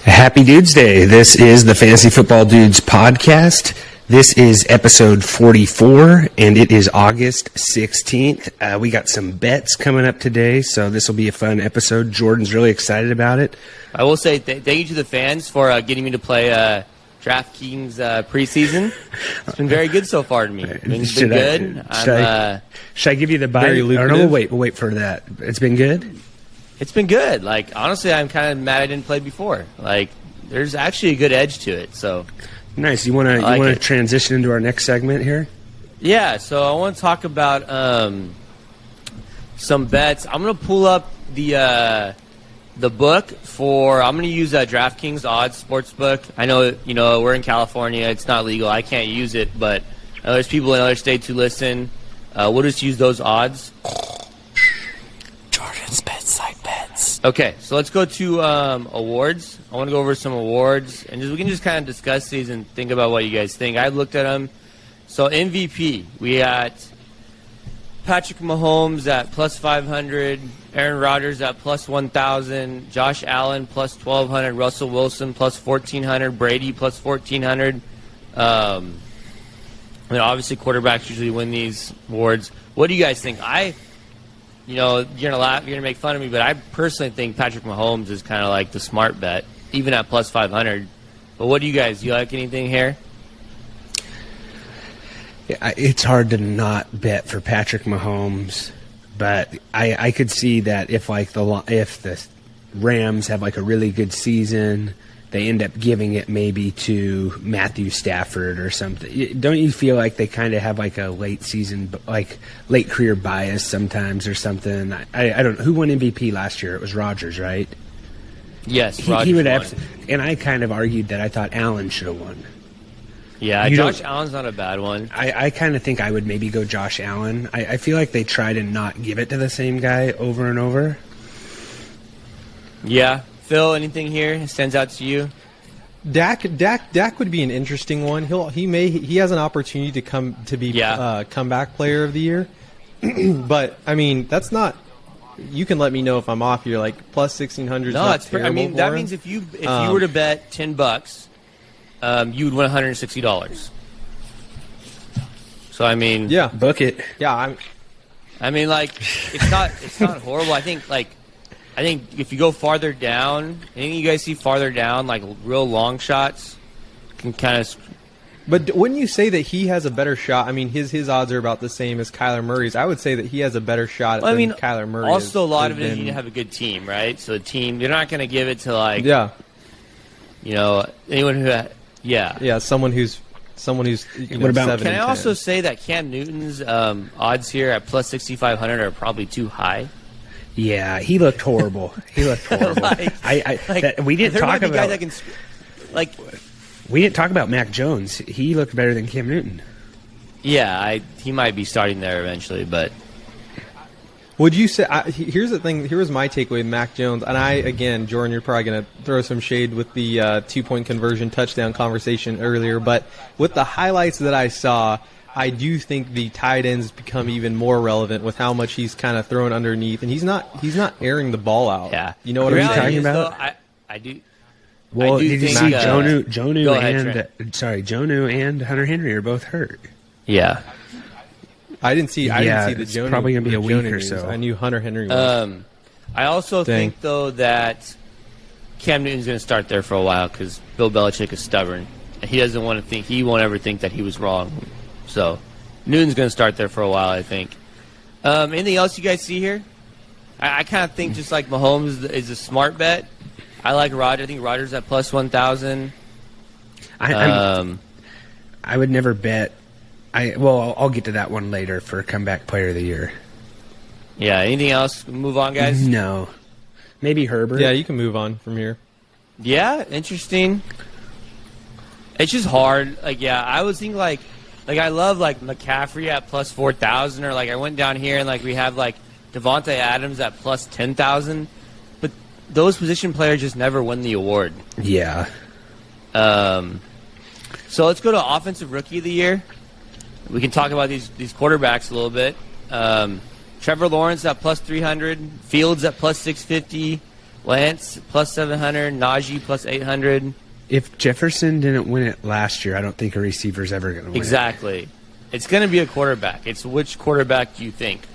Happy Dudes Day. This is the Fantasy Football Dudes podcast. This is episode 44, and it is August 16th. We got some bets coming up today, so this will be a fun episode. Jordan's really excited about it. I will say thank you to the fans for getting me to play DraftKings preseason. It's been very good so far to me. It's been good. Should I give you the bite? Or no, we'll wait for that. It's been good? It's been good. Like, honestly, I'm kind of mad I didn't play before. Like, there's actually a good edge to it. So nice. You want to transition into our next segment here? Yeah. So I want to talk about some bets. I'm going to pull up the book for. I'm going to use DraftKings odds sports book. I know we're in California. It's not legal. I can't use it, but I know there's people in other states who listen. We'll just use those odds. Jordan's bedside bets. Okay, so let's go to awards. I want to go over some awards, and we can just kind of discuss these and think about what you guys think. I've looked at them. So MVP, we got Patrick Mahomes at plus 500, Aaron Rodgers at plus 1,000, Josh Allen plus 1,200, Russell Wilson plus 1,400, Brady plus 1,400. And obviously quarterbacks usually win these awards. What do you guys think? You're gonna laugh, you're gonna make fun of me, but I personally think Patrick Mahomes is kind of like the smart bet, even at plus 500. But what do you guys? Do you like anything here? Yeah, it's hard to not bet for Patrick Mahomes, but I could see that if the Rams have like a really good season, they end up giving it maybe to Matthew Stafford or something. Don't you feel like they kind of have like a late season, like late career bias sometimes or something? I don't know. Who won MVP last year? It was Rodgers, right? Yes, he would have. And I kind of argued that I thought Allen should have won. Yeah, Josh Allen's not a bad one. I kind of think I would maybe go Josh Allen. I feel like they try to not give it to the same guy over and over. Yeah. Phil, anything here stands out to you? Dak would be an interesting one. He has an opportunity to be comeback player of the year. But I mean, that's not. You can let me know if I'm off here. Like plus 1,600. No, it's. I mean, that means if you were to bet $10, you would win $160. So I mean, yeah, book it. Yeah, I mean, like it's not horrible. I think if you go farther down, anything you guys see farther down, like real long shots, can kind of. But wouldn't you say that he has a better shot? I mean, his odds are about the same as Kyler Murray's. I would say that he has a better shot than Kyler Murray. Also, a lot of it is you need to have a good team, right? So the team, you're not going to give it to anyone who, someone who's. What about? Can I also say that Cam Newton's odds here at plus 6,500 are probably too high? Yeah, he looked horrible. We didn't talk about. We didn't talk about Mac Jones. He looked better than Cam Newton. Yeah, he might be starting there eventually, but. Would you say? Here's the thing. Here was my takeaway with Mac Jones, and again, Jordan, you're probably going to throw some shade with the 2-point conversion touchdown conversation earlier, but with the highlights that I saw. I do think the tight ends become even more relevant with how much he's kind of thrown underneath, and he's not airing the ball out. Yeah, you know what I'm talking about? Though, I do. Well, did you see Jonnu and Hunter Henry are both hurt. Yeah, I didn't see the Jonnu. Probably gonna be a week or so. I knew Hunter Henry was. I also think though that Cam Newton's going to start there for a while because Bill Belichick is stubborn. He doesn't want to think. He won't ever think that he was wrong. So, Newton's going to start there for a while, I think. Anything else you guys see here? I kind of think just like Mahomes is a smart bet. I like Rodgers. I think Rodgers at plus 1,000. I would never bet. I'll get to that one later for comeback player of the year. Yeah. Anything else? Move on, guys. No. Maybe Herbert. Yeah, you can move on from here. Yeah, interesting. It's just hard. I was thinking I love McCaffrey at plus 4,000, or I went down here and we have Devontae Adams at plus 10,000, but those position players just never win the award. Yeah. So let's go to offensive rookie of the year. We can talk about these quarterbacks a little bit. Trevor Lawrence at plus 300, Fields at plus 650, Lance plus 700, Najee plus 800. If Jefferson didn't win it last year, I don't think a receiver's ever going to win Exactly. It's going to be a quarterback. It's which quarterback do you think? it.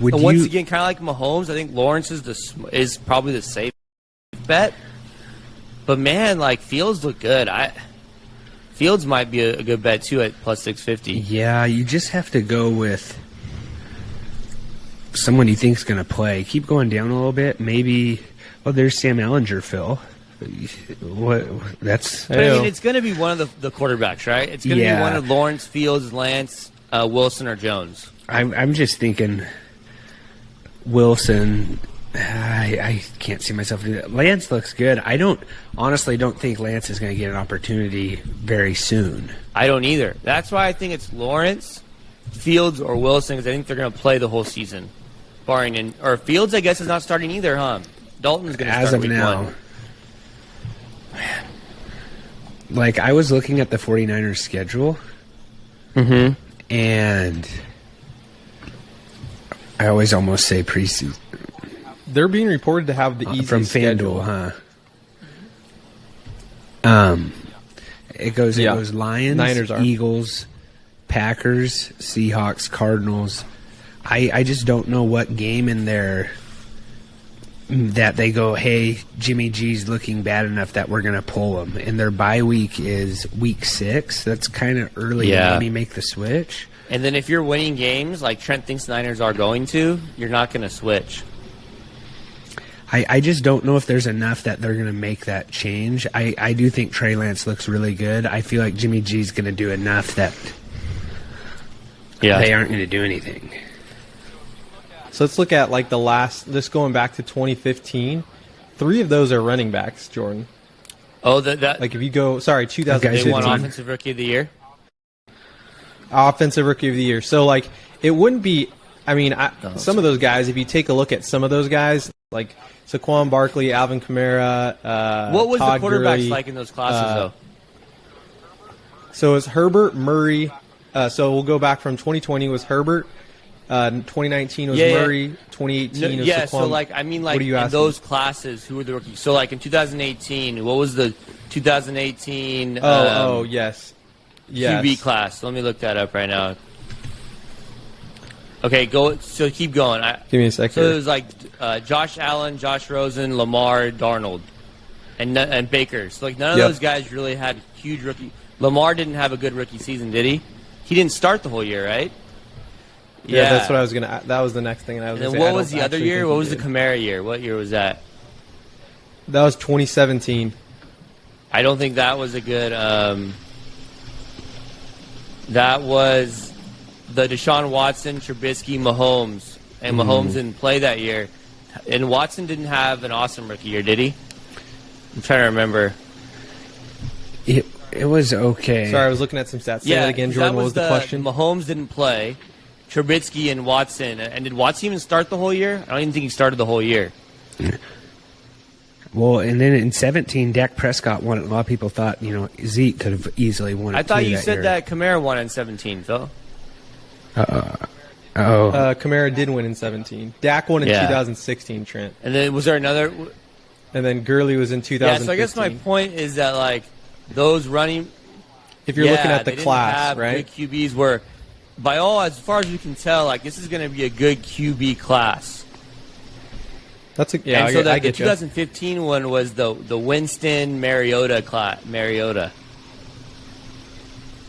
Would And once you, again, kind of like Mahomes, I think Lawrence is probably the safe bet. But man, like Fields look good. Fields might be a good bet too at plus 650. yeah, you just have to go with someone you think's going to play. Keep going down a little bit. Maybe, oh, there's Sam Ellinger, Phil. What? That's But I mean, it's going to be one of the quarterbacks, right? It's going to Yeah. be one of Lawrence, Fields, Lance, Wilson, or Jones. I'm just thinking Wilson. I can't see myself do that. Lance looks good. I honestly don't think Lance is going to get an opportunity very soon. I don't either. That's why I think it's Lawrence, Fields, or Wilson, because I think they're going to play the whole season, barring or Fields. I guess is not starting either, huh? Dalton's going to As start of week now, one. like I was looking at the 49ers schedule, and I always almost say preseason They're being reported to have the easiest from schedule. FanDuel, It goes Yeah. Lions, Niners are. Eagles, Packers, Seahawks, Cardinals. I just don't know what game in there that they go, hey, Jimmy G's looking bad enough that we're going to pull him. And their bye week is week 6. That's kind of early Yeah. to maybe make the switch. And then if you're winning games like Trent thinks Niners are going to, you're not going to switch. I just don't know if there's enough that they're going to make that change. I do think Trey Lance looks really good. I feel like Jimmy G's going to do enough that they aren't going to do anything. So let's look at like this going back to 2015. 3 of those are running backs, Jordan. Oh, that Like if you go, sorry, Guys, they 2015. won 15. Offensive Rookie of the Year. Offensive Rookie of the Year. So like it wouldn't be. I mean, some of those guys. If you take a look at some of those guys, like Saquon Barkley, Alvin Kamara, What was Todd the quarterbacks Gurley, like in those classes, though? So it's Herbert, Murray. So we'll go back from 2020 was Herbert. 2019 was Yeah, yeah. Murray. 2018 was Saquon. So like I mean, like What are you in asking? those classes, who were the rookies? So like in 2018, what was the 2018 yes. Yes. QB class? Let me look that up right now. Okay, go. So keep going. Give me a second. So it was like Josh Allen, Josh Rosen, Lamar, Darnold, and Baker. So like none of Yep. those guys really had huge rookie. Lamar didn't have a good rookie season, did he? He didn't start the whole year, right? Yeah, that's what I was gonna. That was the next thing. I was. And gonna then say, I what was don't the other actually year? think What he was the did. Kamara year? What year was that? That was 2017. I don't think that was a good. That was the Deshaun Watson, Trubisky, Mahomes, and Mahomes didn't play that year. And Watson didn't have an awesome rookie year, did he? I'm trying to remember. It was okay. Sorry, I was looking at some stats. Say that again, Jordan. What was the question? Mahomes didn't play. Trubisky and Watson. And did Watson even start the whole year? I don't even think he started the whole year. Well, and then in 17, Dak Prescott won it. A lot of people thought, Zeke could have easily won it. I thought too you that said year. that Kamara won in 17, Phil. Oh, Kamara did win in 17. Dak won in Yeah. 2016, Trent. And then was there another? And then Gurley was in 2015. Yeah, so I guess my point is that, like, those running... If you're looking at they the didn't class, have right? Good QBs were, as far as we can tell, like, this is going to be a good QB class. That's a, And so I the get you. 2015 one was the Winston Mariota class. Mariota.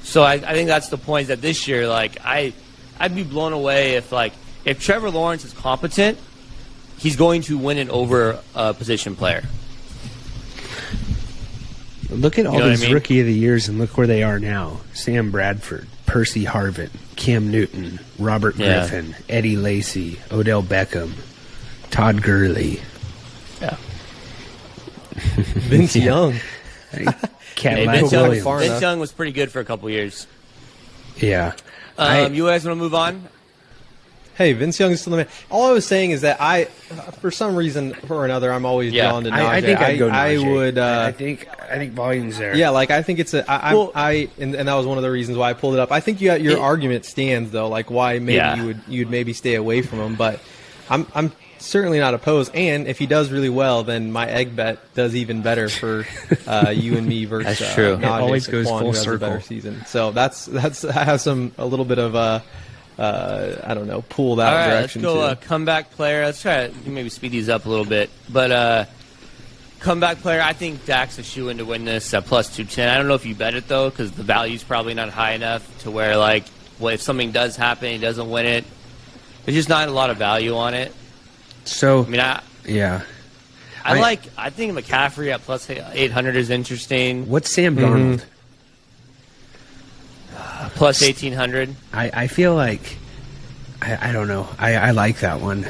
So I think that's the point, is that this year, like, I'd be blown away if Trevor Lawrence is competent, he's going to win it over a position player. Look at all You know what these I mean? rookie of the years and look where they are now. Sam Bradford, Percy Harvin, Cam Newton, Robert Yeah. Griffin, Eddie Lacy, Odell Beckham, Todd Gurley, Yeah. Vince Young. Hey, Cadillac Vince, Williams. far enough. Young was pretty good for a couple years. Yeah. You guys want to move on? Hey, Vince Young is still the man. All I was saying is that for some reason or another, I'm always Yeah. drawn to Najee. I think I'd go I Najee. would. I think volume's there. Yeah, like I think it's Well- and that was one of the reasons why I pulled it up. I think your argument stands though, like why maybe Yeah. you'd maybe stay away from him. But I'm certainly not opposed. And if he does really well, then my egg bet does even better for you and me versus That's true. It Najee always goes Saquon, full who has a circle. better season. So that's I have a little bit of I don't know, pull that All right, let's direction go too. comeback player. Let's try to maybe speed these up a little bit. But comeback player, I think Dak's a shoe-in to win this at plus 210. I don't know if you bet it, though, because the value's probably not high enough to where, like, well, if something does happen, he doesn't win it. There's just not a lot of value on it. So I mean, yeah. I think McCaffrey at plus 800 is interesting. What's Sam Darnold? Plus 1800. I feel like I don't know. I like that one,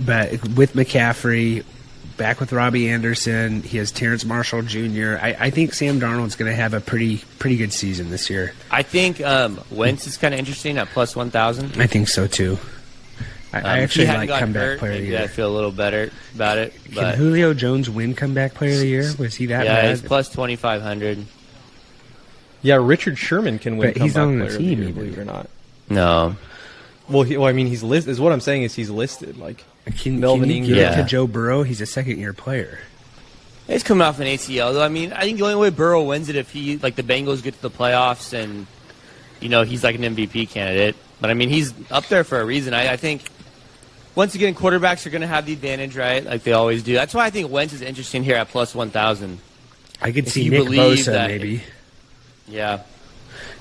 but with McCaffrey, back with Robbie Anderson, he has Terrence Marshall Jr. I think Sam Darnold's going to have a pretty good season this year. I think Wentz is kind of interesting at plus 1000. I think so too. I If he actually hadn't like gotten comeback hurt, player of the maybe year. I feel a little better about it. Can But Julio Jones win comeback player of the year? Was he that yeah, bad? he's plus 2500. Yeah, Richard Sherman can win But he's comeback on the player of the team year, even. believe it or not. No. Well, I mean, he's listed. Is what I'm saying is he's listed. Like Can Melvin you give Ingram. it Yeah. to Joe Burrow? He's a second-year player. He's coming off an ACL, though. I mean, I think the only way Burrow wins it if he, like, the Bengals get to the playoffs and, you know, he's like an MVP candidate. But, I mean, he's up there for a reason. I think, once again, quarterbacks are going to have the advantage, right? Like they always do. That's why I think Wentz is interesting here at plus 1000. I could If see you Nick believe Bosa that- maybe. Yeah.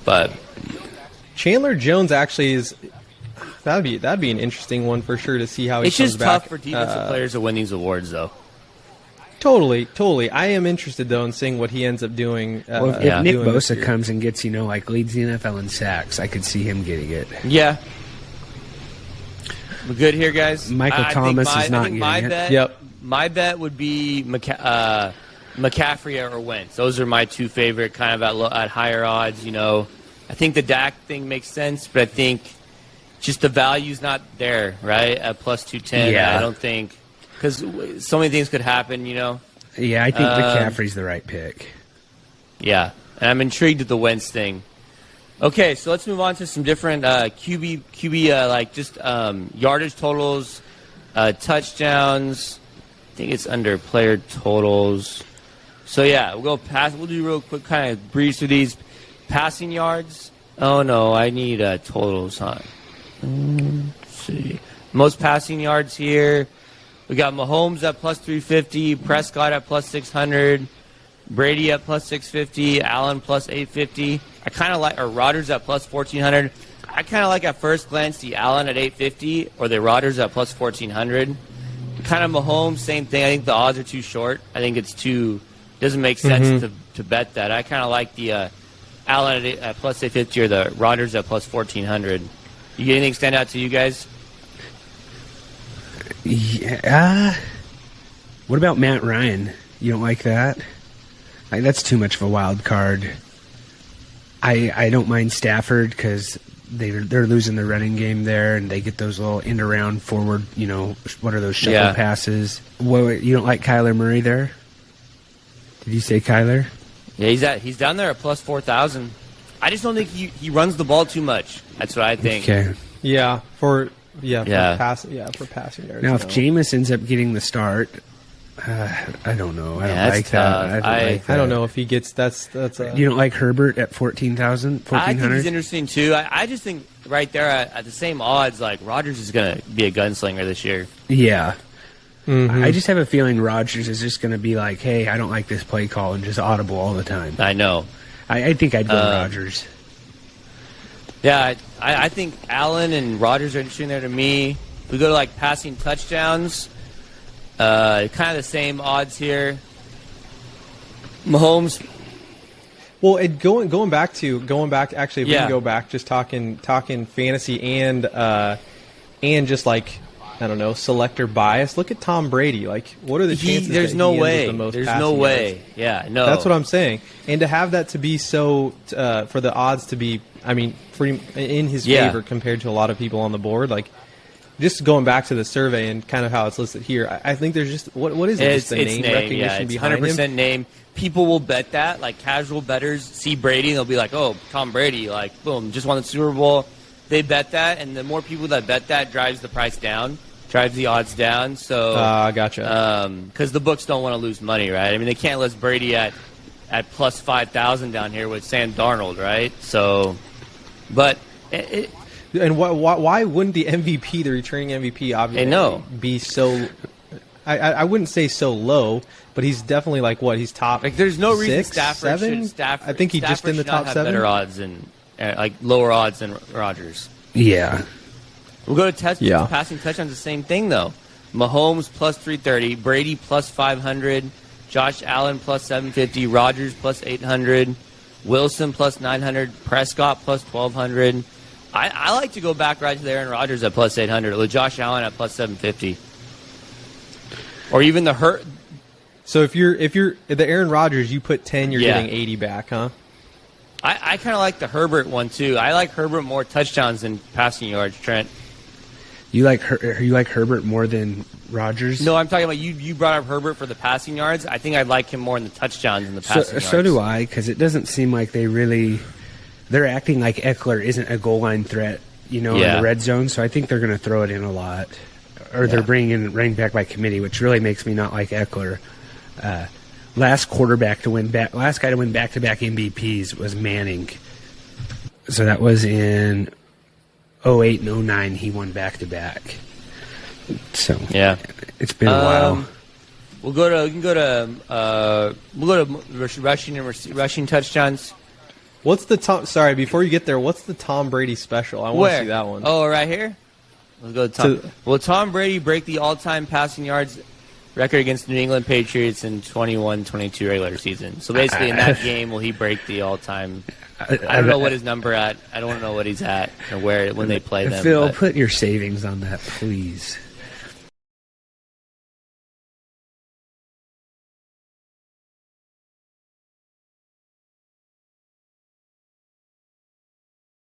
But, Chandler Jones actually is. That'd be an interesting one for sure to see how he it's comes just back. tough for defensive players to win these awards, though. Totally. I am interested though in seeing what he ends up doing. Well, if Yeah. Nick doing this Bosa year. comes and gets, like leads the NFL in sacks, I could see him getting it. Yeah. We're good here, guys. Michael I Thomas think is not I think my getting it. bet. Yep. My bet would be McCaffrey or Wentz. Those are my two favorite, kind of at higher odds. You know, I think the Dak thing makes sense, but I think just the value's not there, right? At plus 210, Yeah. I don't think because so many things could happen. You know. Yeah, I think McCaffrey's the right pick. Yeah, and I'm intrigued at the Wentz thing. Okay, so let's move on to some different QB like just yardage totals, touchdowns. I think it's under player totals. So yeah, we'll go pass. We'll do real quick, kind of breeze through these passing yards. Oh no, I need totals, huh? Let's see, most passing yards here. We got Mahomes at plus 350, Prescott at plus 600. Brady at plus 650, Allen plus 850. I kind of like, or Rodgers at plus 1400. I kind of like at first glance the Allen at 850 or the Rodgers at plus 1400. Kind of Mahomes, same thing. I think the odds are too short. I think it's too, doesn't make sense to bet that. I kind of like the Allen at plus 850 or the Rodgers at plus 1400. You get anything stand out to you guys? Yeah. What about Matt Ryan? You don't like that? That's too much of a wild card. I don't mind Stafford because they're losing the running game there, and they get those little end around forward. What are those shuffle passes? What, you don't like Kyler Murray there? Did you say Kyler? Yeah, he's down there at plus 4,000. I just don't think he runs the ball too much. That's what I think. Okay. for Yeah. passing yards. Now, if no. Jameis ends up getting the start, I don't know. I don't that's like tough. that. I don't like that. I don't know if he gets that's You don't like Herbert at 14,000, I think 1,400? he's interesting too. I just think right there at the same odds, like Rodgers is going to be a gunslinger this year. Yeah. I just have a feeling Rodgers is just going to be like, hey, I don't like this play call and just audible all the time. I know. I think I'd go Rodgers. Yeah, I think Allen and Rodgers are interesting there to me. We go to like passing touchdowns. Kind of the same odds here. Mahomes. Well, going back. Actually, if we Yeah. can go back, just talking fantasy and just like I don't know, selector bias. Look at Tom Brady. Like, what are the chances? There's that no he ends with way. the most There's passing no yards? way. Yeah, no. That's what I'm saying. And to have that to be so, for the odds to be, I mean, in his favor compared to a lot of people on the board, like, just going back to the survey and kind of how it's listed here, I think there's just, what is it? Just the name recognition yeah, it's behind 100% him? name. People will bet that. Like, casual bettors see Brady, and they'll be like, oh, Tom Brady, like, boom, just won the Super Bowl. They bet that, and the more people that bet that drives the price down. drives the odds down. So Gotcha. because the books don't want to lose money, right? I mean, they can't list Brady at plus 5,000 down here with Sam Darnold, right? So, but And why wouldn't the MVP, the returning MVP, obviously be so? I wouldn't say so low, but he's definitely like what? He's top. like, there's no reason 6, Stafford 7? should. Stafford, I think he's just Stafford in the should not top have 7. Better odds and like lower odds than Rodgers. Yeah. We'll go to Yeah. passing touchdowns. The same thing though. Mahomes plus 330, Brady plus 500, Josh Allen plus 750, Rodgers plus 800, Wilson plus 900, Prescott plus 1200. I like to go back right to the Aaron Rodgers at plus 800, or Josh Allen at plus 750, or even the Hurt. So if you're the Aaron Rodgers, you put 10, you're Yeah. getting 80 back, huh? I kind of like the Herbert one too. I like Herbert more touchdowns than passing yards. Trent. You like Herbert more than Rodgers? No, I'm talking about you. You brought up Herbert for the passing yards. I think I'd like him more in the touchdowns than the passing yards. So do I, because it doesn't seem like they're acting like Eckler isn't a goal line threat, in the red zone. So I think they're going to throw it in a lot, or they're bringing in running back by committee, which really makes me not like Eckler. Last guy to win back-to-back MVPs was Manning. So that was in 08 and 09. He won back-to-back. So Yeah. it's been a while. We'll go to rushing touchdowns. What's the Tom? Sorry, before you get there, what's the Tom Brady special? I want to see that one. Oh, right here. Let's go to Tom. Will Tom Brady break the all-time passing yards record against the New England Patriots in 21-22 regular season? So basically, in that game, will he break the all-time? I don't know what his number at. I don't know what he's at or when they play them. Phil, but put your savings on that, please.